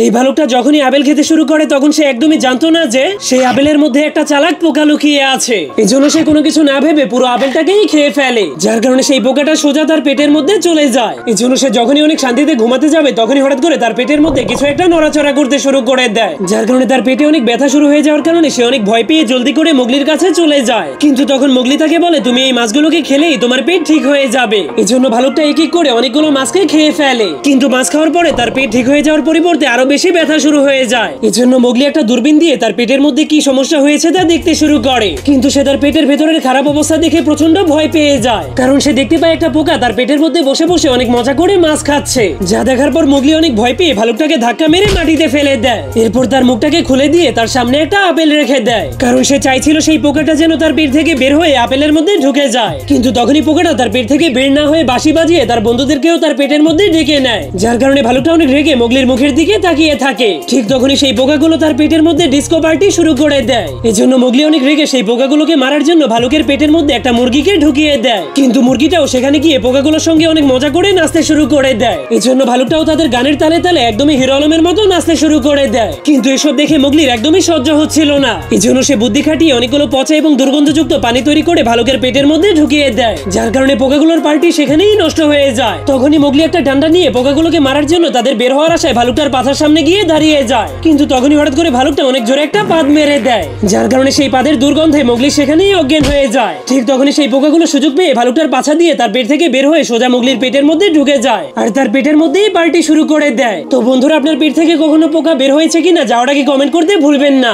এই ভালুকটা যখনই আপেল খেতে শুরু করে তখন সে একদমই জানতো না যে সেই আপেলের মধ্যে একটা চালাক পোকা লুকিয়ে আছে। এজন্য সে কোনো কিছু না ভেবে পুরো আপেলটাকেই খেয়ে ফেলে, যার কারণে সেই পোকাটা সোজা তার পেটের মধ্যে চলে যায়। এজন্য সে যখনই অনেক শান্তিতে ঘুমাতে যাবে তখনই হঠাৎ করে তার পেটের মধ্যে কিছু একটা নড়াচড়া করতে শুরু করে দেয়, যার কারণে তার পেটে অনেক ব্যথা শুরু হয়ে যাওয়ার কারণে সে অনেক ভয় পেয়ে জলদি করে মোগলির কাছে চলে যায়। কিন্তু তখন মোগলি তাকে বলে, তুমি এই মাছগুলোকে খেলেই তোমার পেট ঠিক হয়ে যাবে। এজন্য ভালুকটা এক এক করে অনেকগুলো মাছকে খেয়ে ফেলে, কিন্তু মাছ খাওয়ার পরে তার পেট ঠিক হয়ে যাওয়ার পরিবর্তে আরো বেশি ব্যথা শুরু হয়ে যায়। এজন্য মোগলি একটা দূরবীন দিয়ে তার পেটের মধ্যে কি সমস্যা হয়েছে তা দেখতে শুরু করে, কিন্তু সে তার পেটের ভেতরের খারাপ অবস্থা দেখে প্রচন্ড ভয় পেয়ে যায়, কারণ সে দেখতে পায় একটা পোকা তার পেটের মধ্যে বসে বসে অনেক মজা করে মাছ খাচ্ছে। যা দেখার পর মোগলি অনেক ভয় পেয়ে ভালুকটাকে ধাক্কা মেরে মাটিতে ফেলে দেয়। এরপর তার মুখটাকে খুলে দিয়ে তার সামনে একটা আপেল রেখে দেয়, কারণ সে চাইছিল সেই পোকাটা যেন তার পেট থেকে বের হয়ে আপেলের মধ্যে ঢুকে যায়। কিন্তু তখনই পোকাটা তার পেট থেকে বের না হয়ে বাঁশি বাজিয়ে তার বন্ধুদেরকেও তার পেটের মধ্যে ডেকে নেয়, যার কারণে ভালুকটা অনেক রেগে মোগলির মুখের দিকে তাকিয়ে থাকে। ঠিক তখনই সেই পোকাগুলো তার পেটের মধ্যে ডিস্কো পার্টি শুরু করে দেয়। এজন্য মোগলি অনেক রেগে সেই পোকাগুলোকে মারার জন্য ভালুকের পেটের মধ্যে একটা মুরগিকে ঢুকিয়ে দেয়, কিন্তু মুরগিটাও সেখানে গিয়ে পোকাগুলোর সঙ্গে অনেক মজা করে নাচতে শুরু করে দেয়। এজন্য ভালুকটাও তাদের গানের তালে তালে একদমই হিরো আলমের মতো নাচতে শুরু করে দেয়। কিন্তু এসব দেখে মোগলির একদমই সহ্য হচ্ছিল না, এজন্য সে বুদ্ধি খাটিয়ে অনেকগুলো পচা এবং দুর্গন্ধযুক্ত পানি তৈরি করে ভালুকের পেটের মধ্যে ঢুকিয়ে দেয়, যার কারণে পোকাগুলোর পার্টি সেখানেই নষ্ট হয়ে যায়। তখনই মোগলি একটা ডান্ডা নিয়ে পোকাগুলোকে মারার জন্য তাদের বের হওয়ার আশায় ভালুকটার পাথার সামনে গিয়ে দাঁড়িয়ে যায়, কিন্তু তখনই হঠাৎ করে ভালুকটা অনেক জোরে একটা পাদ মেরে দেয়, যার কারণে সেই পাদের দুর্গন্ধে মোগলি সেখানেই অজ্ঞান হয়ে যায়। ঠিক তখনই সেই পোকাগুলো সুযোগ পেয়ে ভালুকটার পাছা দিয়ে তার পেট থেকে বের হয়ে সোজা মোগলির পেটের মধ্যে ঢুকে যায়, আর তার পেটের মধ্যেই পার্টি শুরু করে দেয়। তো বন্ধুরা, আপনার পেট থেকে কখনো পোকা বের হয়েছে কিনা যাওয়ার আগে কমেন্ট করতে ভুলবেন না।